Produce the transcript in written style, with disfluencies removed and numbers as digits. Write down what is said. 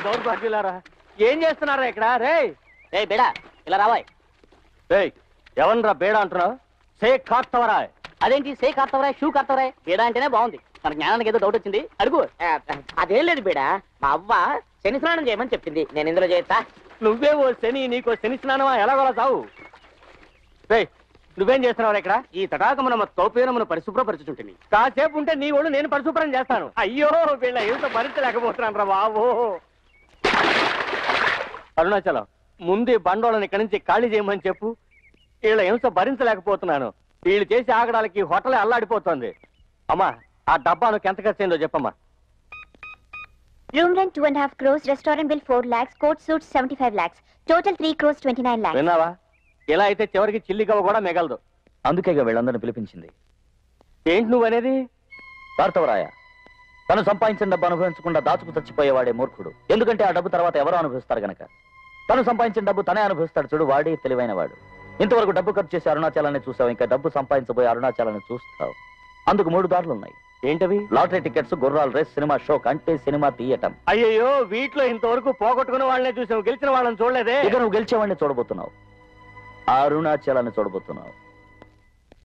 దౌర్భాగ్యులారా ఏం చేస్తున్నారా ఇక్కడ? రే రే బేడా ఇలా రావాయ్. రే ఎవరిరా బేడా అంటున్నావు? షేక్ కార్తవరా. అదేంటి షేక్ కార్తవరాయ్ షూ కార్తవరాయ్? బేడా అంటేనే బాగుంది. మన జ్ఞానానికి ఏదో డౌట్ వచ్చింది, అడుగు. అదేం లేదు బేడా, మా అవ్వ శని స్నానం చేయమని చెప్పింది, నేను ఇందులో చేస్తా. నువ్వే ఓ శని, నీకో శని స్నానమా? ఎలాగోలా చావు. రే నువ్వేం చేస్తున్నావు ఇక్కడ? ఈ తటాకమున తోపేనమును పరిశుభ్రపరచుచుంటుంది. కాసేపు ఉంటే నీ ఒళ్ళు నేను పరిశుభ్రం చేస్తాను. అయ్యో వీళ్ళ ఏమిటో భరించలేకపోతున్నాను రా బాబు. అరుణాచలం ముందు బండోళ్ళని ఇక్కడి నుంచి ఖాళీ చేయమని చెప్పు. వీళ్ళ హింస భరించలేకపోతున్నాను. వీళ్ళు చేసి ఆగడానికి హోటలే అల్లాడిపోతుంది. అమ్మా ఆ డబ్బానికి ఎంత ఖర్చు అయిందో చెప్పమ్మా. Room rent 2.5 crores, restaurant bill 4 lakhs, court suits 75 lakhs, total 3 crores 29 lakhs. విన్నావా? ఇలా అయితే చివరికి చిల్లిగవ్వ కూడా మిగలదు. అందుకేగా వీళ్ళందరినీ పిలిపించింది. ఏంటి నువ్వనేది? కార్తవరాయ తను సంపాదించిన డబ్బు అనుభవించకుండా దాచుకు చచ్చిపోయేవాడే మూర్ఖుడు. ఎందుకంటే ఆ డబ్బు తర్వాత ఎవరో అనుభవిస్తారు గనక. తను సంపాదించిన డబ్బు తనే అనుభవిస్తాడు చూడు, వాడే తెలివైన వాడు. ఇంతవరకు డబ్బు ఖర్చు చేసి అరుణాచలాన్ని చూసావు, ఇంకా డబ్బు సంపాదించబోయే అరుణాచలాన్ని చూస్తావు. అందుకు 3 దారులు ఉన్నాయి. ఏంటవి? లాటరీ టికెట్స్, గుర్రాల రేస్, సినిమా షో, అంటే సినిమా తీయటం. అయ్యయ్యో వీటిలో ఇంతవరకు పోగొట్టుకున్న వాళ్ళనే చూసావు, గెలిచిన వాళ్ళని చూడలేదే. ఇక నువ్వు గెలిచేవాడిని చూడబోతున్నావు, అరుణాచలాన్ని చూడబోతున్నావు.